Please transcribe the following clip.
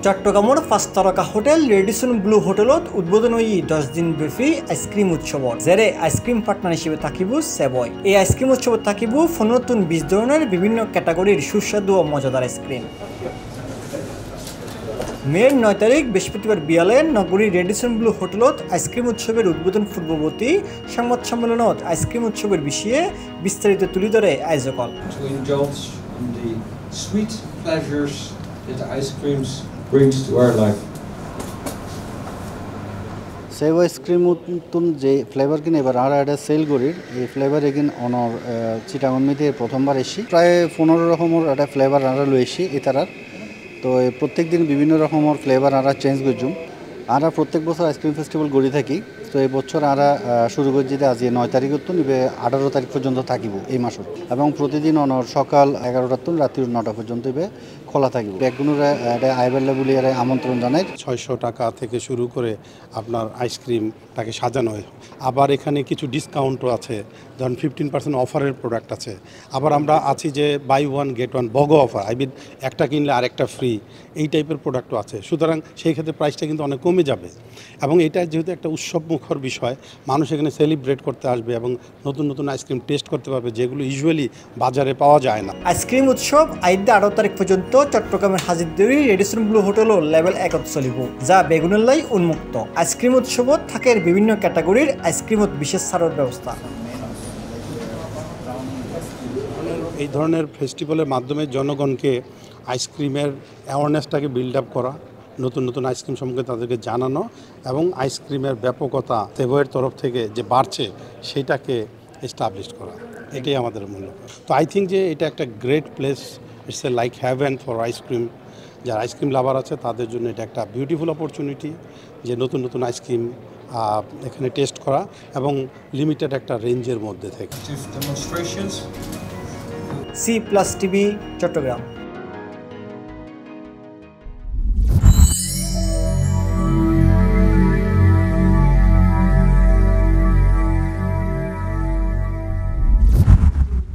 চট্টগ্রামের ৫ তারকা hotel Radisson blue হোটেলত উদ্বোধন হই 10 দিন ব্যাপী আইসক্রিম উৎসবত যেরে আইসক্রিম পার্টনার হিসেবে থাকিব সেবয়। এই আইসক্রিম উৎসবত থাকিব 15-20 ধরনের বিভিন্ন ক্যাটাগরির সুস্বাদু ও মজাদার আইসক্রিম। মের 9 তারিখ বৃহস্পতিবার বিয়ালে নগরীর রেডিসন ব্লু হোটেলত আইসক্রিম উৎসবের উদ্বোধন পূর্ববর্তী সংবাদ সম্মেলনত আইসক্রিম উৎসবের বিষয়ে বিস্তারিত তুলে ধরে আয়োজক। সেভ আইসক্রিম যে ফ্লেভার কিনে এবার আর একটা সেল করির এই ফ্লেভার এগিন অনর চিটাগনমিতে প্রথমবার এসি প্রায় 15 রকমের একটা ফ্লেভার আমরা লইছি এতারার। তো প্রত্যেক দিন বিভিন্ন রকমের ফ্লেভার আমরা চেঞ্জ করছুম। আমরা প্রত্যেক বছর আইসক্রিম ফেস্টিভ্যাল গড়ি থাকি। তো এই বছর আমরা শুরু করছি যে আজ 9 তারিখের তো নিবে 18 তারিখ পর্যন্ত থাকিব এই মাসের, এবং প্রতিদিন অনর সকাল 11টার তো রাত্রি 9টা পর্যন্ত এবে খোলা থাকিব। ব্যাগগুলোর একটা আইবেল্লা বলে আমন্ত্রণ জানাই। 600 টাকা থেকে শুরু করে আপনার আইসক্রিমটাকে সাজানো হয়। আবার এখানে কিছু ডিসকাউন্টও আছে, ধরুন 15% অফারের প্রোডাক্ট আছে। আবার আমরা আছি যে buy one get one BOGO offer, একটা কিনলে আরেকটা ফ্রি, এই টাইপের প্রোডাক্টও আছে। সুতরাং সেই ক্ষেত্রে প্রাইসটা কিন্তু অনেক কমে যাবে, এবং এটা যেহেতু একটা উৎসবমুখর বিষয়, মানুষ এখানে সেলিব্রেট করতে আসবে এবং নতুন নতুন আইসক্রিম টেস্ট করতে পারবে যেগুলো ইউজুয়ালি বাজারে পাওয়া যায় না। আইসক্রিম উৎসব আইদা 18 তারিখ পর্যন্ত চট্টগ্রামের হাজিরদেরি রেডিসন ব্লু হোটেল লেভেল 1 চলিব, যা বেগুনেলাই উন্মুক্ত। আইসক্রিম উৎসবত থাকে বিভিন্ন ক্যাটাগরির আইসক্রিমত বিশেষ ছাড়ের ব্যবস্থা। এই ধরনের ফেস্টিভ্যালের মাধ্যমে জনগণকে আইসক্রিমের অ্যাওয়ারনেসটাকে বিল্ড আপ করা, নতুন নতুন আইসক্রিম সম্পর্কে তাদেরকে জানানো, এবং আইসক্রিমের ব্যাপকতা সেভয়ের তরফ থেকে যে বাড়ছে সেটাকে এস্টাবলিশ করা, এটাই আমাদের মূল। তো আই থিঙ্ক যে এটা একটা great place, it's a like heaven for ice cream. যারা আইসক্রিম লাভার আছে তাদের জন্য এটা একটা বিউটিফুল অপরচুনিটি যে নতুন নতুন আইসক্রিম এখানে টেস্ট করা, এবং লিমিটেড একটা রেঞ্জের মধ্যে থেকে। C+ TV Chittagong.